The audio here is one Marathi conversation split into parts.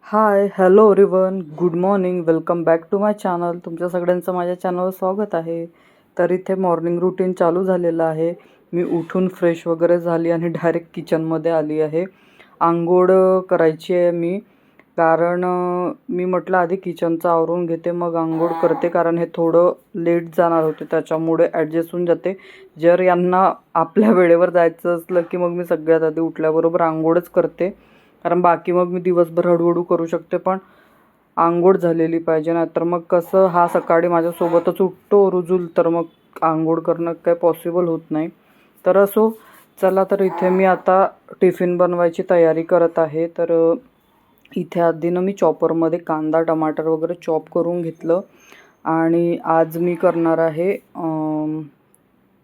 High, hello everyone, good morning, welcome back to my channel. तुमच्या सगळ्यांचं माझ्या चॅनलवर स्वागत आहे. तर इथे मॉर्निंग रुटीन चालू झालेलं आहे. मी उठून फ्रेश वगैरे झाली आणि डायरेक्ट किचनमध्ये आली आहे. अंघोळ करायची आहे मी, कारण मी म्हटलं आधी किचनचं आवरून घेते मग अंघोळ करते, कारण हे थोडं लेट जाणार होते त्याच्यामुळे ॲडजस्ट होऊन जाते. जर यांना आपल्या वेळेवर जायचं असलं की मग मी सगळ्यात आधी उठल्याबरोबर अंघोळच करते, कारण बाकी मग मी दिवसभर हळूहळू करू शकते, पण अंघोळ झालेली पाहिजे. नाहीतर मग कसं हा सकाळी माझ्यासोबतच उठतो रुजूल, तर मग अंघोळ करणं काही पॉसिबल होत नाही. तर असो, चला तर इथे मी आता टिफिन बनवायची तयारी करत आहे. तर इथे आधीनं मी चॉपरमध्ये कांदा टमाटर वगैरे चॉप करून घेतलं आणि आज मी करणार आहे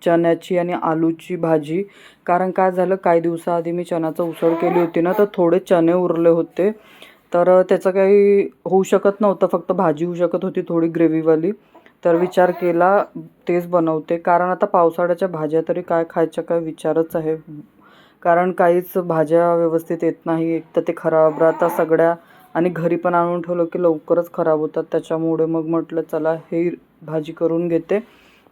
चण्याची आणि आलूची भाजी. कारण काय झालं, काही दिवसाआधी मी चण्याचं उसळ केली होती ना, तर थोडे चणे उरले होते, तर त्याचं काही होऊ शकत नव्हतं, फक्त भाजी होऊ शकत होती थोडी ग्रेव्हीवाली. तर विचार केला तेच बनवते, कारण आता पावसाळ्याच्या भाज्या तरी काय खायच्या काय विचारच आहे. कारण काहीच भाज्या व्यवस्थित येत नाही, एक तर ते खराब राहतात सगळ्या, आणि घरी पण आणून ठेवलं की लवकरच खराब होतात. त्याच्यामुळे मग म्हटलं चला हे भाजी करून घेते.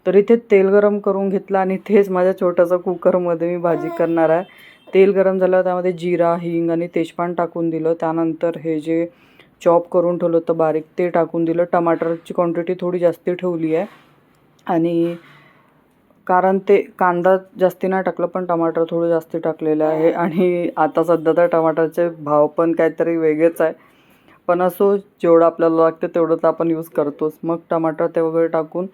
तर इथे तेल गरम करून घेतलं आणि तेच माझ्या छोट्याशा कुकरमध्ये मी भाजी करणार आहे. तेल गरम झाल्यावर त्यामध्ये जिरा, हिंग आणि तेजपान टाकून दिलं. त्यानंतर हे जे चॉप करून ठेवलं होतं बारीक ते टाकून दिलं. टमाटरची क्वांटिटी थोडी जास्ती ठेवली आहे, आणि कारण ते कांदा जास्ती नाही टाकलं, पण टमाटर थोडं जास्ती टाकलेलं आहे. आणि आता सध्या तर टमाटरचे भाव पण काहीतरी वेगळेच आहे, पण असो, जेवढं आपल्याला लागतं तेवढं तर आपण यूज करतोच. मग टमाटर ते वगैरे टाकून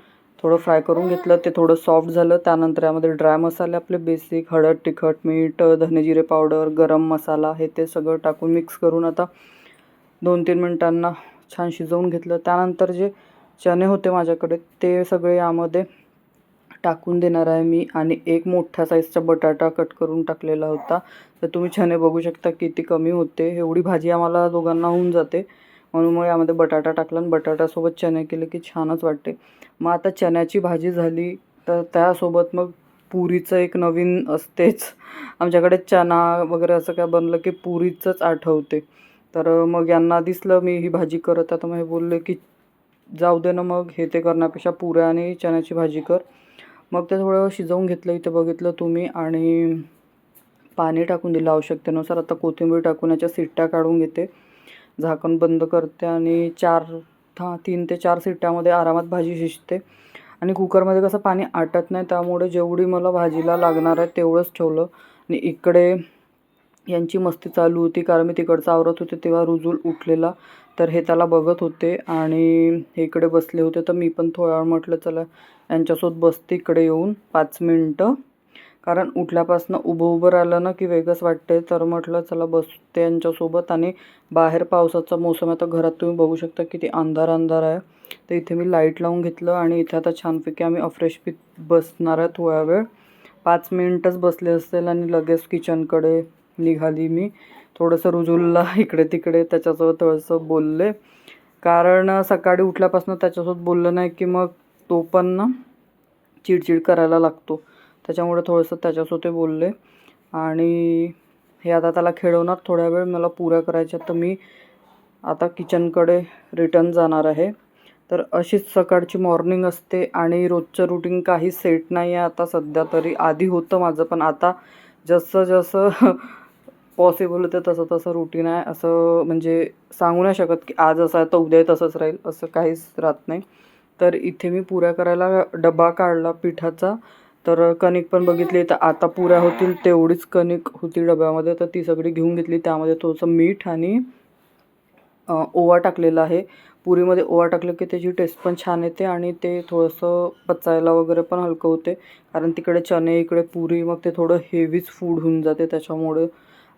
थोडं फ्राय करून घेतलं. ते थोडं सॉफ्ट झालं. त्यानंतर यामध्ये ड्राय मसाले आपले बेसिक हळद, तिखट, मीठ, धने जिरे पावडर, गरम मसाला हे ते सगळं टाकून मिक्स करून आता 2-3 मिनटांना छान शिजवून घेतलं. त्यानंतर जे चणे होते माझ्याकडे ते सगळे यामध्ये टाकून देणार आहे मी, आणि एक मोठ्या साईजचा बटाटा कट करून टाकलेला होता. तर तुम्ही चणे बघू शकता किती कमी होते. एवढी भाजी आम्हाला दोघांना होऊन जाते, म्हणून मग यामध्ये बटाटा टाकला आणि बटाट्यासोबत चणे केले की छानच वाटते. मग आता चण्याची भाजी झाली, तर त्यासोबत मग पुरीचं एक नवीन असतेच आमच्याकडे. चणा वगैरे असं काय बनलं की पुरीचंच आठवते. तर मग यांना दिसलं मी ही भाजी करत, आता मग हे बोलले की जाऊ दे ना, मग हे ते करण्यापेक्षा पुऱ्या आणि चण्याची भाजी कर. मग ते थोडं शिजवून घेतलं इथे बघितलं तुम्ही, आणि पाणी टाकून दिलं आवश्यकतेनुसार. आता कोथिंबीर टाकून याच्या सिट्ट्या काढून घेते, झाकण बंद करते, आणि 3 ते 4 सिट्ट्यामध्ये आरामात भाजी शिजते. आणि कुकरमध्ये कसं पाणी आटत नाही, त्यामुळे जेवढी मला भाजीला लागणार आहे तेवढंच ठेवलं. आणि इकडे यांची मस्ती चालू होती, कारण मी तिकडचं आवरत होते तेव्हा रुजूल उठलेला, तर हे त्याला बघत होते आणि हे इकडे बसले होते. तर मी पण थोडा वेळ म्हटलं चला यांच्यासोबत बसते इकडे येऊन 5 मिनटं, कारण उठल्यापासून उभं राहिलं ना की वेगळंच वाटते. तर म्हटलं चला बसते यांच्यासोबत. आणि बाहेर पावसाचा मोसम आहे, तर घरात तुम्ही बघू शकता किती अंधार अंधार आहे. तर इथे मी लाईट लावून घेतलं, आणि इथे आता छानपैकी आम्ही अफ्रेश पीत बसणार आहे थोडा वेळ. 5 मिनटच बसले असेल आणि लगेच किचनकडे निघाली मी. थोडंसं रुजूलला इकडे तिकडे त्याच्यासोबत थोडंसं बोलले, कारण सकाळी उठल्यापासून त्याच्यासोबत बोललं नाही की मग तो पण ना चिडचिड करायला लागतो. त्याच्यामुळे थोडंसं त्याच्यासोबत बोलले, आणि हे आता त्याला खेळवणार थोड्या वेळ. मला पुऱ्या करायच्या, तर मी आता किचनकडे रिटर्न जाणार आहे. तर अशीच सकाळची मॉर्निंग असते, आणि रोजचं रुटीन काही सेट नाही आहे आता सध्या तरी. आधी होतं माझं, पण आता जसं जसं पॉसिबल होतं तसं तसं रुटीन आहे. असं म्हणजे सांगू नाही शकत की आज असं आहे तर उद्या तसंच राहील, असं काहीच राहत नाही. तर इथे मी पुऱ्या करायला डबा काढला पिठाचा. तर कणिक पण बघितली, तर आता पुऱ्या होतील तेवढीच कणिक होती डब्यामध्ये, तर ती सगळी घेऊन घेतली. त्यामध्ये थोडंसं मीठ आणि ओवा टाकलेला आहे. पुरीमध्ये ओवा टाकलं की त्याची टेस्ट पण छान येते, आणि ते थोडंसं पचायला वगैरे पण हलकं होते, कारण तिकडे चणे इकडे पुरी, मग ते थोडं हेवीच फूड होऊन जाते त्याच्यामुळे.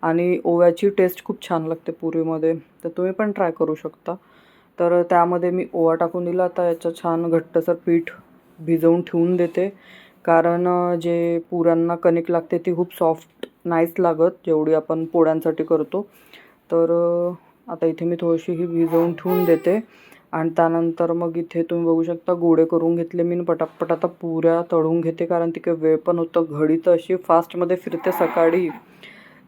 आणि ओव्याची टेस्ट खूप छान लागते पुरीमध्ये, तर तुम्ही पण ट्राय करू शकता. तर त्यामध्ये मी ओवा टाकून दिला. आता याचं छान घट्टसर पीठ भिजवून ठेवून देते, कारण जे पुऱ्यांना कणिक लागते ती खूप सॉफ्ट नाहीच लागत जेवढी आपण पोळ्यांसाठी करतो. तर आता इथे मी थोडीशी ही भिजवून ठेवून देते, आणि त्यानंतर मग इथे तुम्ही बघू शकता गोळे करून घेतले मी. पटापट आता पुऱ्या तळून घेते, कारण तिकडे वेळ पण होतं. घडी तर अशी फास्टमध्ये फिरते सकाळी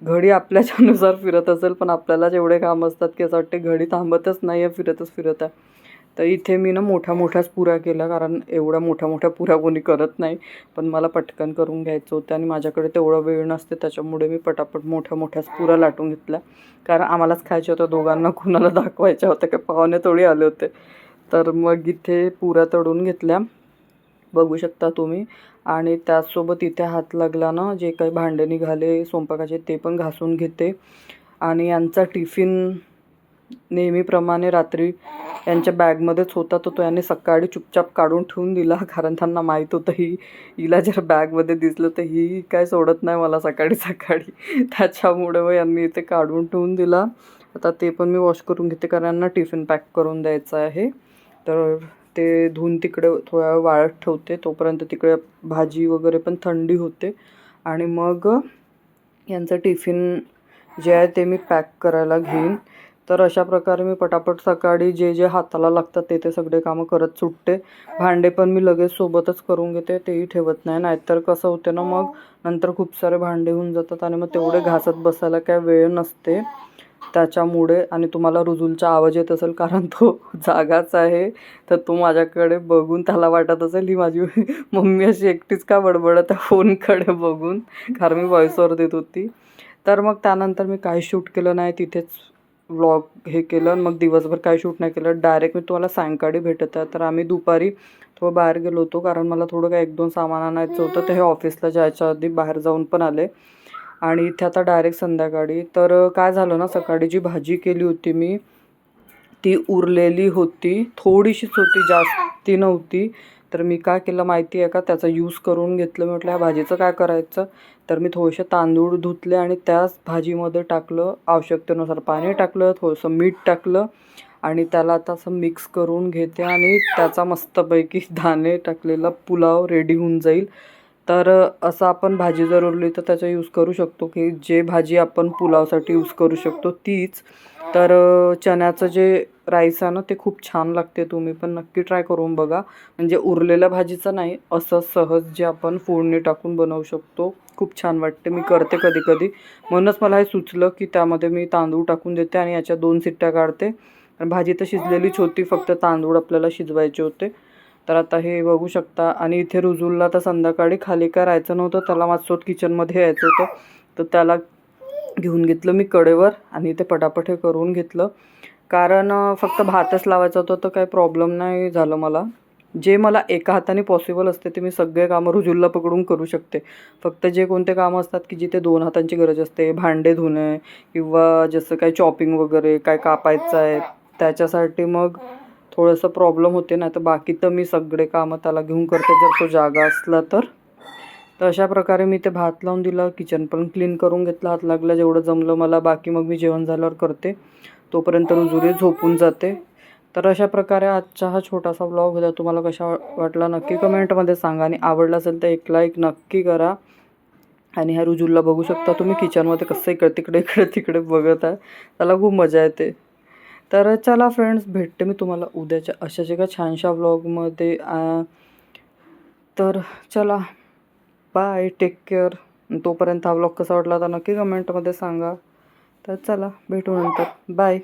घडी आपल्याच्यानुसार फिरत असेल, पण आपल्याला जेवढे काम असतात की असं वाटते घडी थांबतच नाही आहे, फिरतच फिरत आहे. तर इथे मी ना मोठ्याच पुऱ्या केल्या, कारण एवढ्या मोठ्या पुऱ्या कोणी करत नाही. पण मला पटकन करून घ्यायचं होतं आणि माझ्याकडे तेवढा वेळ नसते, त्याच्यामुळे मी पटापट मोठ्याच पुऱ्या लाटून घेतल्या. कारण आम्हालाच खायच्या होत्या दोघांना, कुणाला दाखवायच्या होत्या, काय पाहुणे थोडी आले होते. तर मग इथे पुऱ्या तळून घेतल्या, बघू शकता तुम्ही. आणि त्याचसोबत इथे हात लागला ना, जे काही भांडे निघाले स्वयंपाकाचे ते पण घासून घेते. आणि यांचा टिफिन नेहमीप्रमाणे रात्री यांच्या बॅगमध्येच होता, तर तो यांनी सकाळी चुपचाप काढून ठेवून दिला. कारण त्यांना माहीत होतं हिला जर बॅगमध्ये दिसलं तर ही काय सोडत नाही मला सकाळी त्याच्यामुळे मग यांनी इथे काढून ठेवून दिला. आता ते पण मी वॉश करून घेते, कारण यांना टिफिन पॅक करून द्यायचं आहे. तर ते धुवून तिकडे थोड्या वेळ वाळत ठेवते, तोपर्यंत तिकडे भाजी वगैरे पण थंडी होते. आणि मग यांचं टिफिन जे आहे ते मी पॅक करायला घेईन. तर अशा प्रकारे मी पटापट सकाळी जे हाताला लागतात ते सगळे कामं करत सुटते. भांडे पण मी लगेच सोबतच करून घेते, तेही ठेवत नाही. नाहीतर कसं होते ना, मग नंतर खूप सारे भांडे होऊन जातात आणि मग तेवढे घासत बसायला काय वेळ नसते त्याच्यामुळे. आणि तुम्हाला रुजुलचा आवाज येत असेल, कारण तो जागाच आहे. तर तो माझ्याकडे बघून त्याला वाटत असेल ही माझी मम्मी अशी एकटीच का बडबडत आहे फोनकडे बघून, कारण मी व्हॉइस ओव्हर देत होती. तर मग त्यानंतर मी काही शूट केलं नाही, तिथेच व्लॉग हे केलं. मग दिवसभर काही शूट नाही केलं, डायरेक्ट मी तुम्हाला सायंकाळी भेटत आहे. तर आम्ही दुपारी थोडं बाहेर गेलो होतो, कारण मला थोडं काय 1-2 सामान आणायचं होतं. तर हे ऑफिसला जायच्या आधी बाहेर जाऊन पण आले. आणि इथे आता डायरेक्ट संध्याकाळी. तर काय झालं ना, सकाळी जी भाजी केली होती मी, ती उरलेली होती, थोडीशीच होती, जास्ती नव्हती. तर मी काय केलं माहिती आहे का, त्याचा यूज करून घेतलं. मी म्हटलं ह्या भाजीचं काय करायचं. तर मी थोडेसे तांदूळ धुतले आणि त्याच भाजीमध्ये टाकलं, आवश्यकतेनुसार पाणी टाकलं, थोडंसं मीठ टाकलं आणि त्याला आता असं मिक्स करून घेते. आणि त्याचा मस्तपैकी दाणे टाकलेला पुलाव रेडी होऊन जाईल. तर असं आपण भाजी जर उरली तर त्याचा यूज करू शकतो, की जे भाजी आपण पुलावसाठी यूज करू शकतो तीच. तर चण्याचं जे राईस आहे ना, ते खूप छान लागते. तुम्ही पण नक्की ट्राय करून बघा. म्हणजे उरलेल्या भाजीचं नाही, असं सहज जे आपण फोडणी टाकून बनवू शकतो, खूप छान वाटते. मी करते कधी कधी, म्हणूनच मला हे सुचलं की त्यामध्ये मी तांदूळ टाकून देते आणि याच्या 2 शिट्ट्या काढते. आणि भाजी तर शिजलेलीच होती, फक्त तांदूळ आपल्याला शिजवायचे होते. तर आता हे बघू शकता. आणि इथे रुजुलला तर संध्याकाळी खाली काय राहायचं नव्हतं, त्याला माझ्यासोबत किचनमध्ये यायचं होतं. तर त्याला घेऊन घेतलं मी कडेवर आणि ते पटापट हे करून घेतलं. कारण फक्त भातच लावायचा होता, तर काही प्रॉब्लेम नाही झालं मला. जे मला एका हाताने पॉसिबल असते ते मी सगळे कामं रुजुलला पकडून करू शकते. फक्त जे कोणते कामं असतात की जिथे 2 हातांची गरज असते, भांडे धुणे किंवा जसं काही चॉपिंग वगैरे काय कापायचं आहे, त्याच्यासाठी मग थोडंसं प्रॉब्लेम होते. नाही तर बाकी तर मी सगळे कामं त्याला घेऊन करते, जर तो जागा असला तर. तर अशा प्रकारे मी ते भात लावून दिलं, किचन पण क्लीन करून घेतलं हात लागलं जेवढं जमलं मला. बाकी मग मी जेवण झाल्यावर करते, तोपर्यंत रुजुरी झोपून जाते. तर अशा प्रकारे आजचा हा छोटासा व्लॉग होता. तुम्हाला कशा वाटला नक्की कमेंटमध्ये सांगा, आणि आवडला असेल तर एक लाईक नक्की करा. आणि ह्या रुजुलला बघू शकता तुम्ही किचनमध्ये कसं इकडे तिकडे बघत आहे, त्याला खूप मजा येते. तर चला फ्रेंड्स, भेटते मी तुम्हाला उद्याच्या अशाच एका छानशा व्लॉगमध्ये. तर चला, बाय, टेक केअर. तोपर्यंत हा व्लॉग कसा वाटला तर नक्की कमेंटमध्ये सांगा. तर चला, भेटू नंतर, बाय.